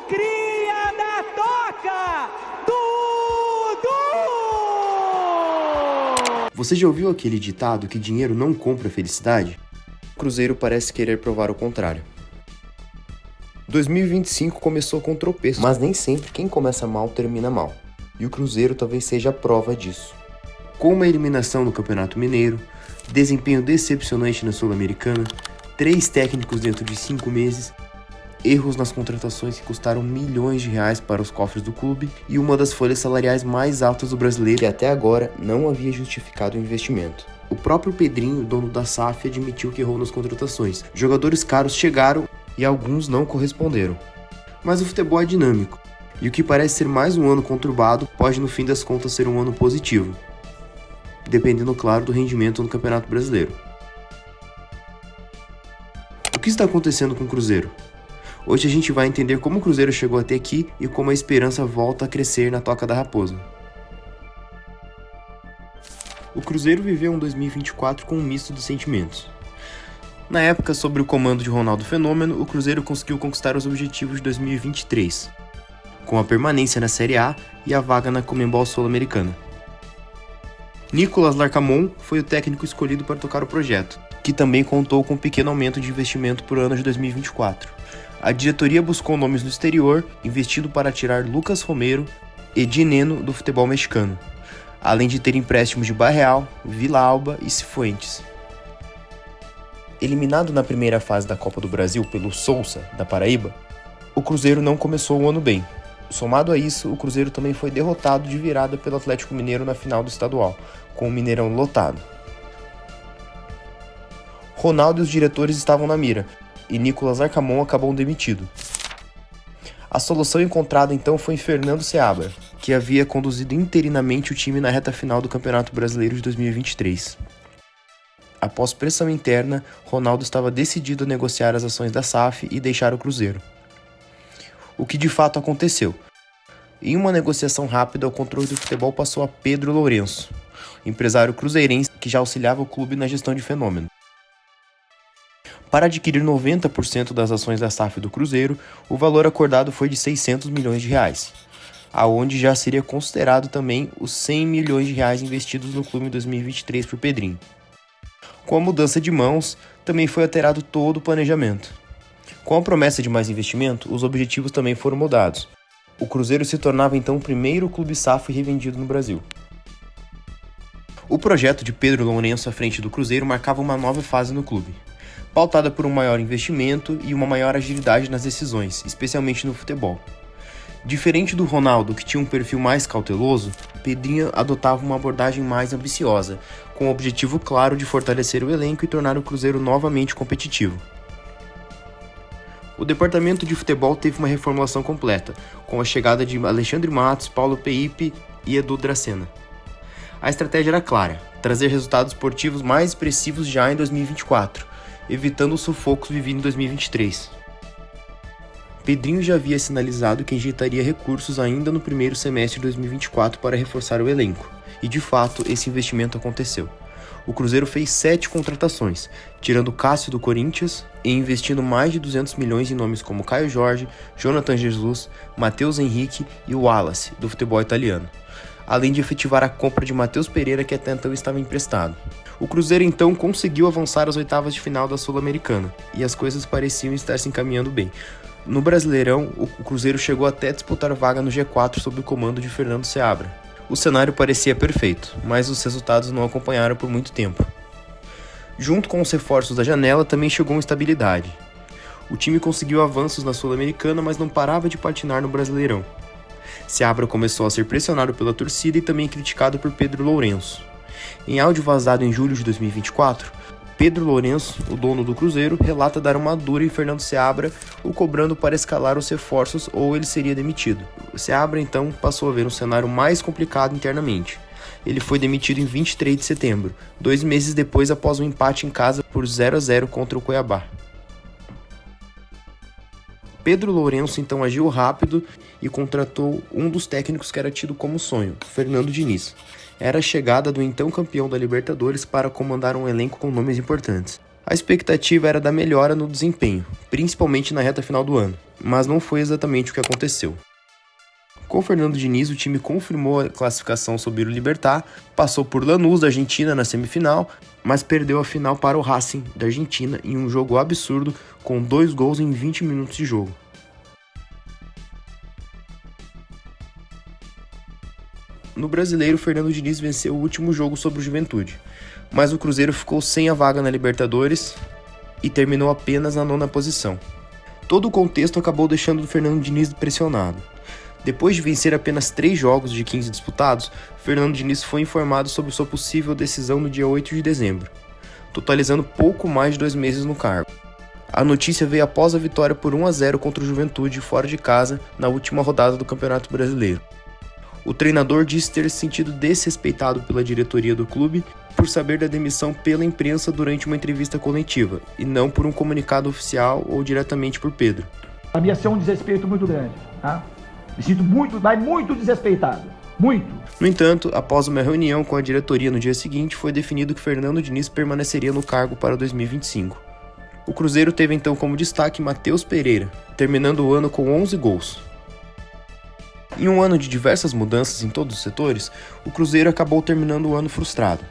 cria da toca, Dudu! Você já ouviu aquele ditado que dinheiro não compra felicidade? O Cruzeiro parece querer provar o contrário. 2025 começou com tropeços, mas nem sempre quem começa mal termina mal. E o Cruzeiro talvez seja a prova disso. Com uma eliminação no Campeonato Mineiro, desempenho decepcionante na Sul-Americana, 3 técnicos dentro de 5 meses, erros nas contratações que custaram milhões de reais para os cofres do clube e uma das folhas salariais mais altas do brasileiro que até agora não havia justificado o investimento. O próprio Pedrinho, dono da SAF, admitiu que errou nas contratações. Jogadores caros chegaram e alguns não corresponderam. Mas o futebol é dinâmico, e o que parece ser mais um ano conturbado pode no fim das contas ser um ano positivo, dependendo, claro, do rendimento no Campeonato Brasileiro. O que está acontecendo com o Cruzeiro? Hoje a gente vai entender como o Cruzeiro chegou até aqui e como a esperança volta a crescer na Toca da Raposa. O Cruzeiro viveu um 2024 com um misto de sentimentos. Na época, sob o comando de Ronaldo Fenômeno, o Cruzeiro conseguiu conquistar os objetivos de 2023, com a permanência na Série A e a vaga na Conmebol Sul-Americana. Nicolas Larcamon foi o técnico escolhido para tocar o projeto, que também contou com um pequeno aumento de investimento por ano de 2024. A diretoria buscou nomes no exterior, investindo para tirar Lucas Romero e Dineno do futebol mexicano, além de ter empréstimos de Barreal, Vila Alba e Cifuentes. Eliminado na primeira fase da Copa do Brasil pelo Sousa, da Paraíba, o Cruzeiro não começou o ano bem. Somado a isso, o Cruzeiro também foi derrotado de virada pelo Atlético Mineiro na final do estadual, com o Mineirão lotado. Ronaldo e os diretores estavam na mira, e Nicolas Larcamon acabou demitido. A solução encontrada então foi em Fernando Seabra, que havia conduzido interinamente o time na reta final do Campeonato Brasileiro de 2023. Após pressão interna, Ronaldo estava decidido a negociar as ações da SAF e deixar o Cruzeiro. O que de fato aconteceu. Em uma negociação rápida, o controle do futebol passou a Pedro Lourenço, empresário cruzeirense que já auxiliava o clube na gestão de Fenômeno. Para adquirir 90% das ações da SAF do Cruzeiro, o valor acordado foi de 600 milhões de reais, aonde já seria considerado também os 100 milhões de reais investidos no clube em 2023 por Pedrinho. Com a mudança de mãos, também foi alterado todo o planejamento. Com a promessa de mais investimento, os objetivos também foram mudados. O Cruzeiro se tornava então o primeiro clube SAF revendido no Brasil. O projeto de Pedro Lourenço à frente do Cruzeiro marcava uma nova fase no clube, pautada por um maior investimento e uma maior agilidade nas decisões, especialmente no futebol. Diferente do Ronaldo, que tinha um perfil mais cauteloso, Pedrinho adotava uma abordagem mais ambiciosa, com o objetivo claro de fortalecer o elenco e tornar o Cruzeiro novamente competitivo. O departamento de futebol teve uma reformulação completa, com a chegada de Alexandre Matos, Paulo Peipe e Edu Dracena. A estratégia era clara: trazer resultados esportivos mais expressivos já em 2024, evitando os sufocos vividos em 2023. Pedrinho já havia sinalizado que injetaria recursos ainda no primeiro semestre de 2024 para reforçar o elenco, e de fato esse investimento aconteceu. O Cruzeiro fez 7 contratações, tirando Cássio do Corinthians e investindo mais de 200 milhões em nomes como Caio Jorge, Jonathan Jesus, Matheus Henrique e Wallace, do futebol italiano, além de efetivar a compra de Matheus Pereira, que até então estava emprestado. O Cruzeiro então conseguiu avançar às oitavas de final da Sul-Americana, e as coisas pareciam estar se encaminhando bem. No Brasileirão, o Cruzeiro chegou até a disputar vaga no G4 sob o comando de Fernando Seabra. O cenário parecia perfeito, mas os resultados não acompanharam por muito tempo. Junto com os reforços da janela, também chegou instabilidade. O time conseguiu avanços na Sul-Americana, mas não parava de patinar no Brasileirão. Seabra começou a ser pressionado pela torcida e também criticado por Pedro Lourenço. Em áudio vazado em julho de 2024, Pedro Lourenço, o dono do Cruzeiro, relata dar uma dura em Fernando Seabra, o cobrando para escalar os reforços ou ele seria demitido. O Seabra então passou a ver um cenário mais complicado internamente. Ele foi demitido em 23 de setembro, 2 meses depois após um empate em casa por 0-0 contra o Cuiabá. Pedro Lourenço então agiu rápido e contratou um dos técnicos que era tido como sonho, Fernando Diniz. Era a chegada do então campeão da Libertadores para comandar um elenco com nomes importantes. A expectativa era da melhora no desempenho, principalmente na reta final do ano, mas não foi exatamente o que aconteceu. Com Fernando Diniz, o time confirmou a classificação sobre o Libertad, passou por Lanús da Argentina na semifinal, mas perdeu a final para o Racing da Argentina em um jogo absurdo com 2 gols em 20 minutos de jogo. No Brasileiro, Fernando Diniz venceu o último jogo sobre o Juventude, mas o Cruzeiro ficou sem a vaga na Libertadores e terminou apenas na 9ª posição. Todo o contexto acabou deixando o Fernando Diniz pressionado. Depois de vencer apenas 3 jogos de 15 disputados, Fernando Diniz foi informado sobre sua possível decisão no dia 8 de dezembro, totalizando pouco mais de 2 meses no cargo. A notícia veio após a vitória por 1-0 contra o Juventude fora de casa na última rodada do Campeonato Brasileiro. O treinador disse ter se sentido desrespeitado pela diretoria do clube por saber da demissão pela imprensa durante uma entrevista coletiva, e não por um comunicado oficial ou diretamente por Pedro. Para mim ia ser um desrespeito muito grande, tá? Me sinto muito desrespeitado, muito. No entanto, após uma reunião com a diretoria no dia seguinte, foi definido que Fernando Diniz permaneceria no cargo para 2025. O Cruzeiro teve então como destaque Matheus Pereira, terminando o ano com 11 gols. Em um ano de diversas mudanças em todos os setores, o Cruzeiro acabou terminando o ano frustrado.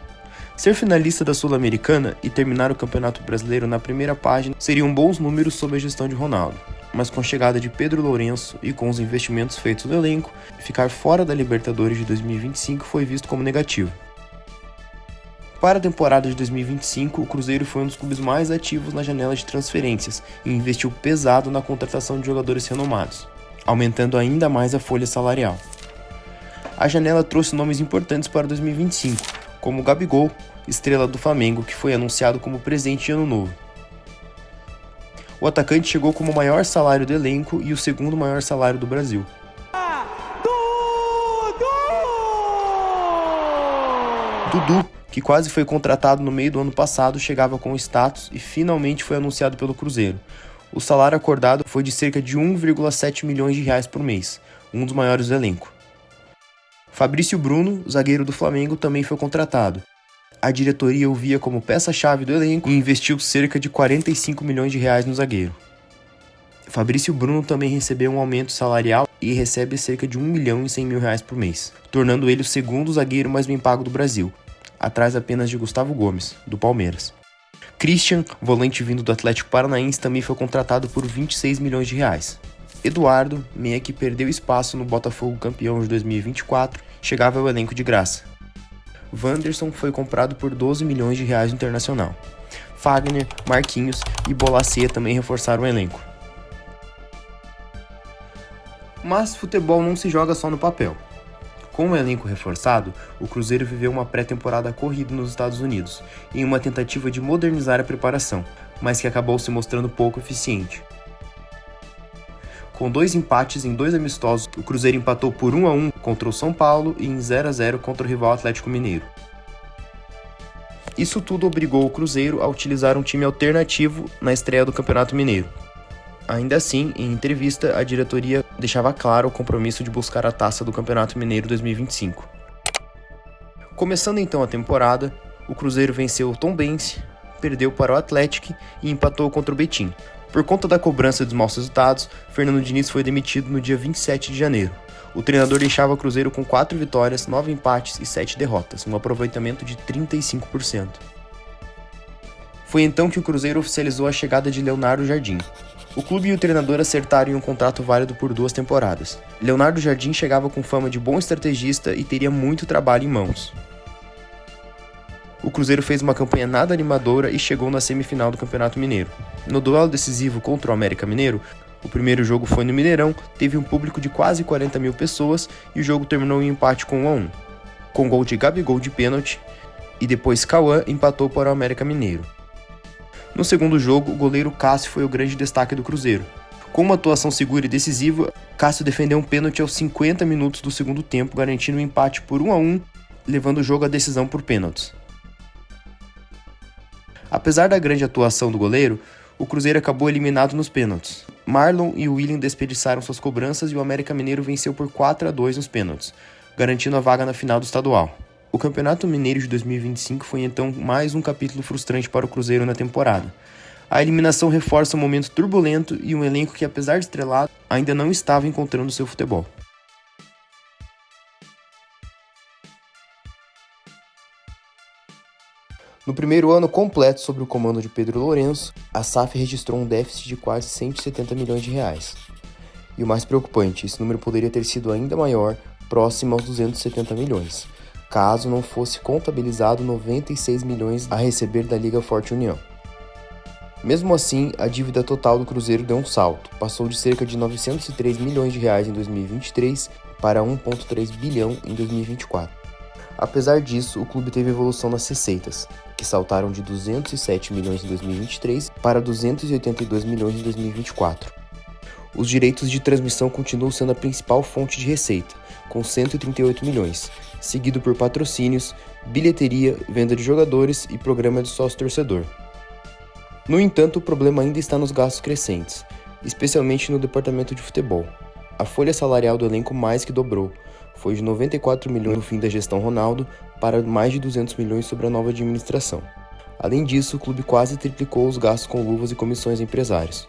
Ser finalista da Sul-Americana e terminar o Campeonato Brasileiro na primeira página seriam bons números sob a gestão de Ronaldo, mas com a chegada de Pedro Lourenço e com os investimentos feitos no elenco, ficar fora da Libertadores de 2025 foi visto como negativo. Para a temporada de 2025, o Cruzeiro foi um dos clubes mais ativos na janela de transferências e investiu pesado na contratação de jogadores renomados, aumentando ainda mais a folha salarial. A janela trouxe nomes importantes para 2025, como o Gabigol, estrela do Flamengo, que foi anunciado como presente de ano novo. O atacante chegou como o maior salário do elenco e o segundo maior salário do Brasil. Dudu, que quase foi contratado no meio do ano passado, chegava com status e finalmente foi anunciado pelo Cruzeiro. O salário acordado foi de cerca de 1,7 milhões de reais por mês, um dos maiores do elenco. Fabrício Bruno, zagueiro do Flamengo, também foi contratado. A diretoria o via como peça-chave do elenco e investiu cerca de 45 milhões de reais no zagueiro. Fabrício Bruno também recebeu um aumento salarial e recebe cerca de 1 milhão e 100 mil reais por mês, tornando ele o segundo zagueiro mais bem pago do Brasil, atrás apenas de Gustavo Gomes, do Palmeiras. Christian, volante vindo do Atlético Paranaense, também foi contratado por 26 milhões de reais. Eduardo, meia que perdeu espaço no Botafogo campeão de 2024, chegava ao elenco de graça. Wanderson foi comprado por 12 milhões de reais no Internacional. Fagner, Marquinhos e Bolasie também reforçaram o elenco. Mas futebol não se joga só no papel. Com o elenco reforçado, o Cruzeiro viveu uma pré-temporada corrida nos Estados Unidos, em uma tentativa de modernizar a preparação, mas que acabou se mostrando pouco eficiente. Com 2 empates em 2 amistosos, o Cruzeiro empatou por 1-1 contra o São Paulo e em 0-0 contra o rival Atlético Mineiro. Isso tudo obrigou o Cruzeiro a utilizar um time alternativo na estreia do Campeonato Mineiro. Ainda assim, em entrevista, a diretoria deixava claro o compromisso de buscar a taça do Campeonato Mineiro 2025. Começando então a temporada, o Cruzeiro venceu o Tombense, perdeu para o Atlético e empatou contra o Betim. Por conta da cobrança dos maus resultados, Fernando Diniz foi demitido no dia 27 de janeiro. O treinador deixava o Cruzeiro com 4 vitórias, 9 empates e 7 derrotas, um aproveitamento de 35%. Foi então que o Cruzeiro oficializou a chegada de Leonardo Jardim. O clube e o treinador acertaram em um contrato válido por 2 temporadas. Leonardo Jardim chegava com fama de bom estrategista e teria muito trabalho em mãos. O Cruzeiro fez uma campanha nada animadora e chegou na semifinal do Campeonato Mineiro. No duelo decisivo contra o América Mineiro, o primeiro jogo foi no Mineirão, teve um público de quase 40 mil pessoas e o jogo terminou em empate com 1-1, com gol de Gabigol de pênalti e depois Cauã empatou para o América Mineiro. No segundo jogo, o goleiro Cássio foi o grande destaque do Cruzeiro. Com uma atuação segura e decisiva, Cássio defendeu um pênalti aos 50 minutos do segundo tempo, garantindo um empate por 1-1, levando o jogo à decisão por pênaltis. Apesar da grande atuação do goleiro, o Cruzeiro acabou eliminado nos pênaltis. Marlon e William desperdiçaram suas cobranças e o América Mineiro venceu por 4-2 nos pênaltis, garantindo a vaga na final do estadual. O Campeonato Mineiro de 2025 foi então mais um capítulo frustrante para o Cruzeiro na temporada. A eliminação reforça um momento turbulento e um elenco que, apesar de estrelado, ainda não estava encontrando seu futebol. No primeiro ano completo sob o comando de Pedro Lourenço, a SAF registrou um déficit de quase 170 milhões de reais. E o mais preocupante, esse número poderia ter sido ainda maior, próximo aos 270 milhões, caso não fosse contabilizado 96 milhões a receber da Liga Forte União. Mesmo assim, a dívida total do Cruzeiro deu um salto, passou de cerca de 903 milhões de reais em 2023 para 1,3 bilhão em 2024. Apesar disso, o clube teve evolução nas receitas, que saltaram de 207 milhões em 2023 para 282 milhões em 2024. Os direitos de transmissão continuam sendo a principal fonte de receita, com 138 milhões, seguido por patrocínios, bilheteria, venda de jogadores e programa de sócio-torcedor. No entanto, o problema ainda está nos gastos crescentes, especialmente no departamento de futebol. A folha salarial do elenco mais que dobrou, foi de 94 milhões no fim da gestão Ronaldo para mais de 200 milhões sob a nova administração. Além disso, o clube quase triplicou os gastos com luvas e comissões a empresários.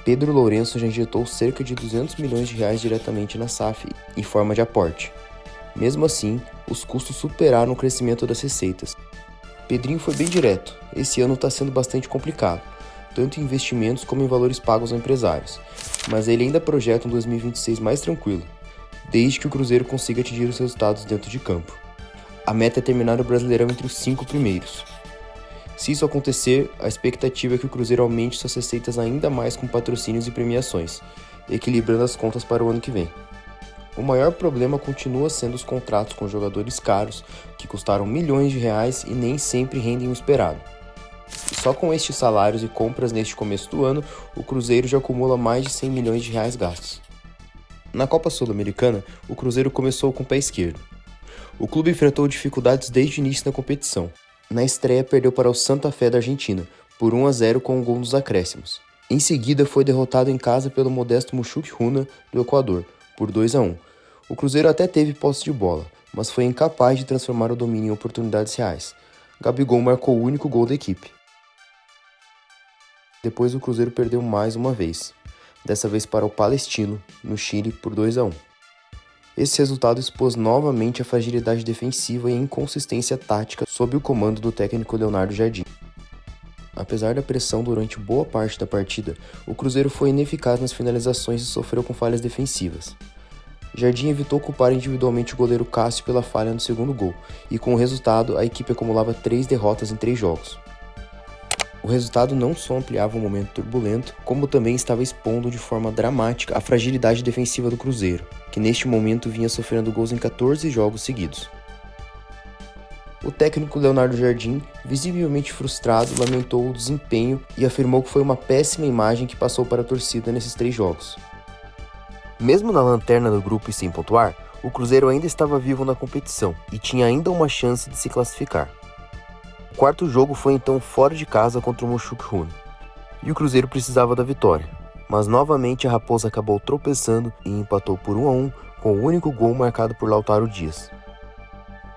Pedro Lourenço já injetou cerca de 200 milhões de reais diretamente na SAF em forma de aporte. Mesmo assim, os custos superaram o crescimento das receitas. Pedrinho foi bem direto, esse ano está sendo bastante complicado, tanto em investimentos como em valores pagos a empresários, mas ele ainda projeta um 2026 mais tranquilo, desde que o Cruzeiro consiga atingir os resultados dentro de campo. A meta é terminar o Brasileirão entre os 5 primeiros. Se isso acontecer, a expectativa é que o Cruzeiro aumente suas receitas ainda mais com patrocínios e premiações, equilibrando as contas para o ano que vem. O maior problema continua sendo os contratos com jogadores caros, que custaram milhões de reais e nem sempre rendem o esperado. E só com estes salários e compras neste começo do ano, o Cruzeiro já acumula mais de 100 milhões de reais gastos. Na Copa Sul-Americana, o Cruzeiro começou com o pé esquerdo. O clube enfrentou dificuldades desde o início da competição. Na estreia, perdeu para o Santa Fé da Argentina, por 1-0 com um gol nos acréscimos. Em seguida, foi derrotado em casa pelo modesto Mushuc Runa do Equador, por 2-1. O Cruzeiro até teve posse de bola, mas foi incapaz de transformar o domínio em oportunidades reais. Gabigol marcou o único gol da equipe. Depois o Cruzeiro perdeu mais uma vez, dessa vez para o Palestino, no Chile, por 2-1. Esse resultado expôs novamente a fragilidade defensiva e a inconsistência tática sob o comando do técnico Leonardo Jardim. Apesar da pressão durante boa parte da partida, o Cruzeiro foi ineficaz nas finalizações e sofreu com falhas defensivas. Jardim evitou culpar individualmente o goleiro Cássio pela falha no segundo gol, e com o resultado a equipe acumulava 3 derrotas em 3 jogos. O resultado não só ampliava um momento turbulento, como também estava expondo de forma dramática a fragilidade defensiva do Cruzeiro, que neste momento vinha sofrendo gols em 14 jogos seguidos. O técnico Leonardo Jardim, visivelmente frustrado, lamentou o desempenho e afirmou que foi uma péssima imagem que passou para a torcida nesses 3 jogos. Mesmo na lanterna do grupo e sem pontuar, o Cruzeiro ainda estava vivo na competição e tinha ainda uma chance de se classificar. O quarto jogo foi então fora de casa contra o Mushuc Runa, e o Cruzeiro precisava da vitória, mas novamente a Raposa acabou tropeçando e empatou por 1-1 com o único gol marcado por Lautaro Dias.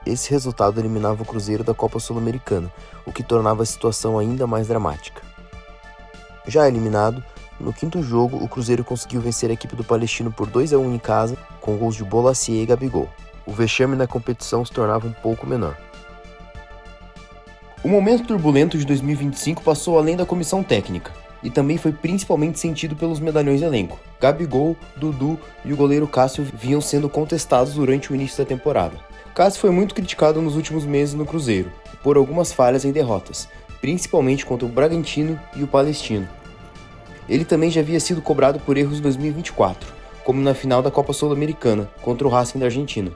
Esse resultado eliminava o Cruzeiro da Copa Sul-Americana, o que tornava a situação ainda mais dramática. Já eliminado, no quinto jogo o Cruzeiro conseguiu vencer a equipe do Palestino por 2-1 em casa, com gols de Bolasie e Gabigol. O vexame na competição se tornava um pouco menor. O momento turbulento de 2025 passou além da comissão técnica, e também foi principalmente sentido pelos medalhões de elenco. Gabigol, Dudu e o goleiro Cássio vinham sendo contestados durante o início da temporada. Cássio foi muito criticado nos últimos meses no Cruzeiro, por algumas falhas em derrotas, principalmente contra o Bragantino e o Palestino. Ele também já havia sido cobrado por erros em 2024, como na final da Copa Sul-Americana, contra o Racing da Argentina.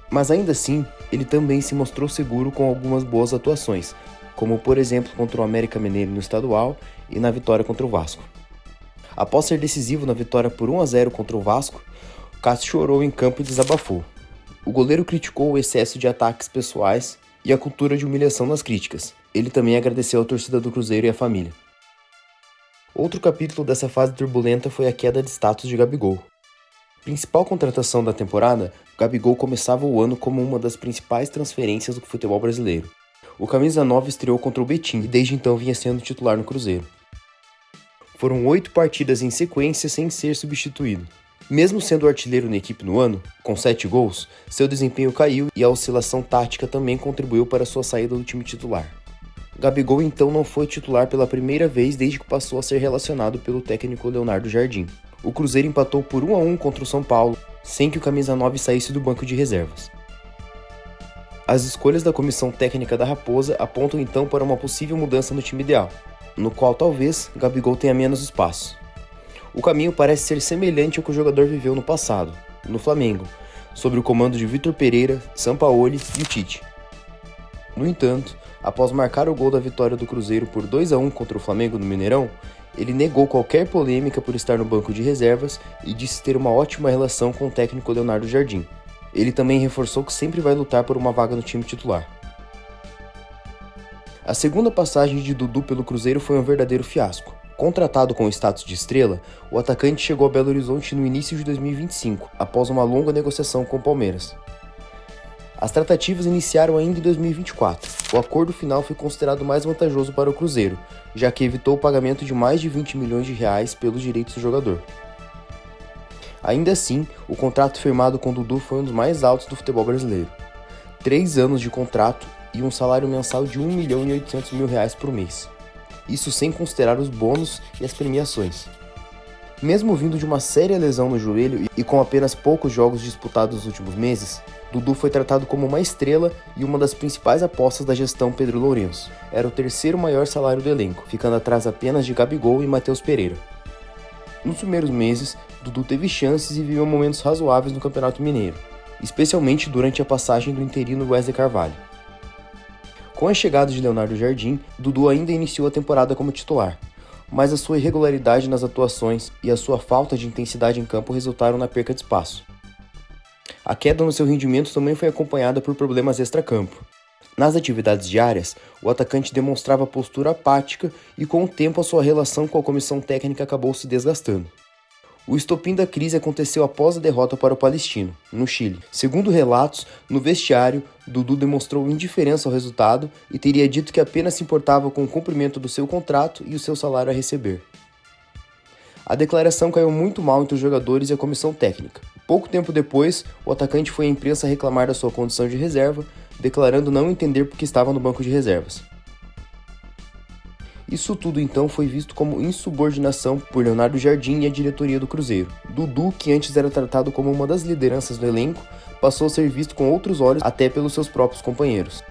Mas ainda assim, ele também se mostrou seguro com algumas boas atuações, como por exemplo contra o América Mineiro no estadual e na vitória contra o Vasco. Após ser decisivo na vitória por 1-0 contra o Vasco, Cássio chorou em campo e desabafou. O goleiro criticou o excesso de ataques pessoais e a cultura de humilhação nas críticas. Ele também agradeceu a torcida do Cruzeiro e a família. Outro capítulo dessa fase turbulenta foi a queda de status de Gabigol. Principal contratação da temporada, Gabigol começava o ano como uma das principais transferências do futebol brasileiro. O camisa 9 estreou contra o Betim e desde então vinha sendo titular no Cruzeiro. Foram 8 partidas em sequência sem ser substituído. Mesmo sendo artilheiro na equipe no ano, com 7 gols, seu desempenho caiu e a oscilação tática também contribuiu para sua saída do time titular. Gabigol então não foi titular pela primeira vez desde que passou a ser relacionado pelo técnico Leonardo Jardim. O Cruzeiro empatou por 1-1 contra o São Paulo, sem que o camisa 9 saísse do banco de reservas. As escolhas da comissão técnica da Raposa apontam então para uma possível mudança no time ideal, no qual talvez Gabigol tenha menos espaço. O caminho parece ser semelhante ao que o jogador viveu no passado, no Flamengo, sob o comando de Vitor Pereira, Sampaoli e o Tite. No entanto, após marcar o gol da vitória do Cruzeiro por 2-1 contra o Flamengo no Mineirão, ele negou qualquer polêmica por estar no banco de reservas e disse ter uma ótima relação com o técnico Leonardo Jardim. Ele também reforçou que sempre vai lutar por uma vaga no time titular. A segunda passagem de Dudu pelo Cruzeiro foi um verdadeiro fiasco. Contratado com o status de estrela, o atacante chegou a Belo Horizonte no início de 2025, após uma longa negociação com o Palmeiras. As tratativas iniciaram ainda em 2024. O acordo final foi considerado mais vantajoso para o Cruzeiro, já que evitou o pagamento de mais de 20 milhões de reais pelos direitos do jogador. Ainda assim, o contrato firmado com Dudu foi um dos mais altos do futebol brasileiro. 3 anos de contrato e um salário mensal de R$ 1.800.000 por mês. Isso sem considerar os bônus e as premiações. Mesmo vindo de uma séria lesão no joelho e com apenas poucos jogos disputados nos últimos meses, Dudu foi tratado como uma estrela e uma das principais apostas da gestão Pedro Lourenço. Era o terceiro maior salário do elenco, ficando atrás apenas de Gabigol e Matheus Pereira. Nos primeiros meses, Dudu teve chances e viveu momentos razoáveis no Campeonato Mineiro, especialmente durante a passagem do interino Wesley Carvalho. Com a chegada de Leonardo Jardim, Dudu ainda iniciou a temporada como titular, mas a sua irregularidade nas atuações e a sua falta de intensidade em campo resultaram na perca de espaço. A queda no seu rendimento também foi acompanhada por problemas extracampo. Nas atividades diárias, o atacante demonstrava postura apática e com o tempo a sua relação com a comissão técnica acabou se desgastando. O estopim da crise aconteceu após a derrota para o Palestino, no Chile. Segundo relatos, no vestiário, Dudu demonstrou indiferença ao resultado e teria dito que apenas se importava com o cumprimento do seu contrato e o seu salário a receber. A declaração caiu muito mal entre os jogadores e a comissão técnica. Pouco tempo depois, o atacante foi à imprensa reclamar da sua condição de reserva, declarando não entender por que estava no banco de reservas. Isso tudo então foi visto como insubordinação por Leonardo Jardim e a diretoria do Cruzeiro. Dudu, que antes era tratado como uma das lideranças do elenco, passou a ser visto com outros olhos até pelos seus próprios companheiros.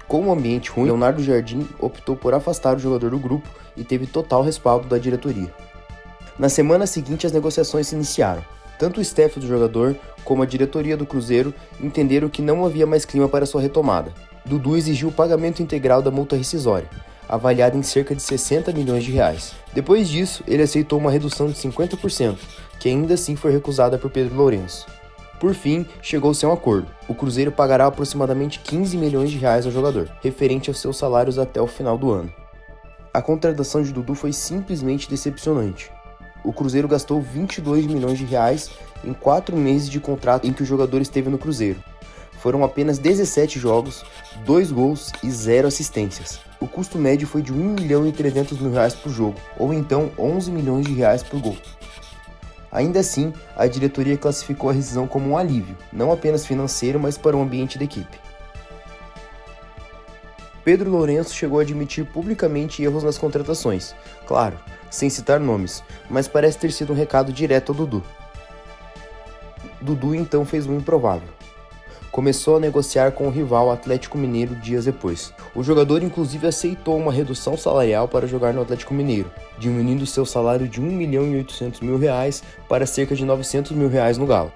Com um ambiente ruim, Leonardo Jardim optou por afastar o jogador do grupo e teve total respaldo da diretoria. Na semana seguinte, as negociações se iniciaram. Tanto o staff do jogador como a diretoria do Cruzeiro entenderam que não havia mais clima para sua retomada. Dudu exigiu o pagamento integral da multa rescisória, avaliada em cerca de 60 milhões de reais. Depois disso, ele aceitou uma redução de 50%, que ainda assim foi recusada por Pedro Lourenço. Por fim, chegou-se a um acordo. O Cruzeiro pagará aproximadamente 15 milhões de reais ao jogador, referente aos seus salários até o final do ano. A contratação de Dudu foi simplesmente decepcionante. O Cruzeiro gastou 22 milhões de reais em 4 meses de contrato em que o jogador esteve no Cruzeiro. Foram apenas 17 jogos, 2 gols e 0 assistências. O custo médio foi de R$ 1.300.000 por jogo, ou então 11 milhões de reais por gol. Ainda assim, a diretoria classificou a rescisão como um alívio, não apenas financeiro, mas para o ambiente da equipe. Pedro Lourenço chegou a admitir publicamente erros nas contratações, claro, sem citar nomes, mas parece ter sido um recado direto ao Dudu. Dudu então fez um improvável. Começou a negociar com o rival Atlético Mineiro dias depois. O jogador inclusive aceitou uma redução salarial para jogar no Atlético Mineiro, diminuindo seu salário de R$ 1.800.000 para cerca de R$ 900.000 no Galo.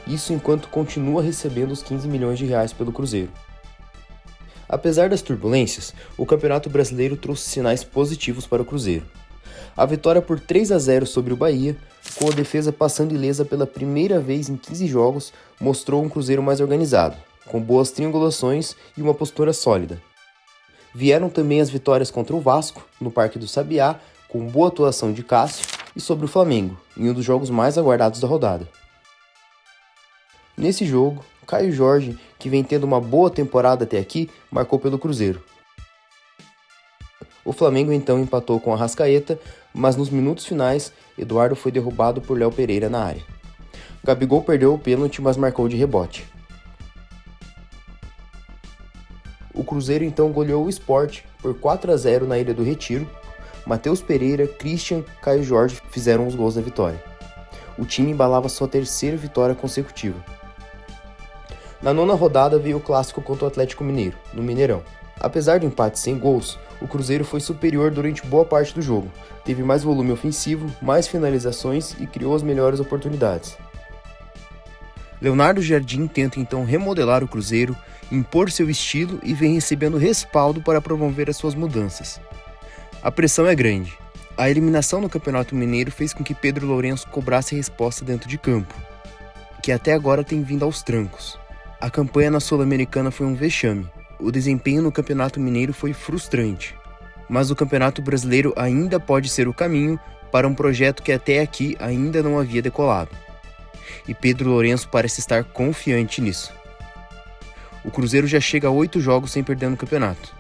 Isso enquanto continua recebendo os 15 milhões de reais pelo Cruzeiro. Apesar das turbulências, o Campeonato Brasileiro trouxe sinais positivos para o Cruzeiro. A vitória por 3-0 sobre o Bahia, com a defesa passando ilesa pela primeira vez em 15 jogos, mostrou um Cruzeiro mais organizado, com boas triangulações e uma postura sólida. Vieram também as vitórias contra o Vasco, no Parque do Sabiá, com boa atuação de Cássio, e sobre o Flamengo, em um dos jogos mais aguardados da rodada. Nesse jogo, Caio Jorge, que vem tendo uma boa temporada até aqui, marcou pelo Cruzeiro. O Flamengo então empatou com a Arrascaeta, mas nos minutos finais, Eduardo foi derrubado por Léo Pereira na área. Gabigol perdeu o pênalti, mas marcou de rebote. O Cruzeiro então goleou o Sport por 4-0 na Ilha do Retiro. Matheus Pereira, Christian, Caio Jorge fizeram os gols da vitória. O time embalava sua terceira vitória consecutiva. Na nona rodada veio o clássico contra o Atlético Mineiro, no Mineirão. Apesar do empate sem gols, o Cruzeiro foi superior durante boa parte do jogo, teve mais volume ofensivo, mais finalizações e criou as melhores oportunidades. Leonardo Jardim tenta então remodelar o Cruzeiro, impor seu estilo e vem recebendo respaldo para promover as suas mudanças. A pressão é grande. A eliminação no Campeonato Mineiro fez com que Pedro Lourenço cobrasse a resposta dentro de campo, que até agora tem vindo aos trancos. A campanha na Sul-Americana foi um vexame. O desempenho no Campeonato Mineiro foi frustrante. Mas o Campeonato Brasileiro ainda pode ser o caminho para um projeto que até aqui ainda não havia decolado. E Pedro Lourenço parece estar confiante nisso. O Cruzeiro já chega a 8 jogos sem perder no campeonato.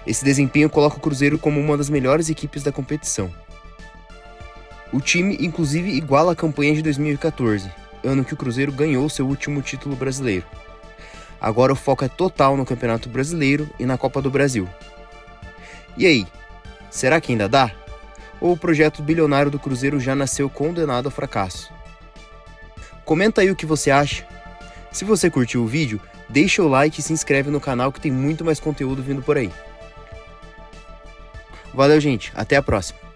Esse desempenho coloca o Cruzeiro como uma das melhores equipes da competição. O time, inclusive, iguala a campanha de 2014, ano que o Cruzeiro ganhou seu último título brasileiro. Agora o foco é total no Campeonato Brasileiro e na Copa do Brasil. E aí, será que ainda dá? Ou o projeto bilionário do Cruzeiro já nasceu condenado ao fracasso? Comenta aí o que você acha. Se você curtiu o vídeo, deixa o like e se inscreve no canal que tem muito mais conteúdo vindo por aí. Valeu, gente. Até a próxima.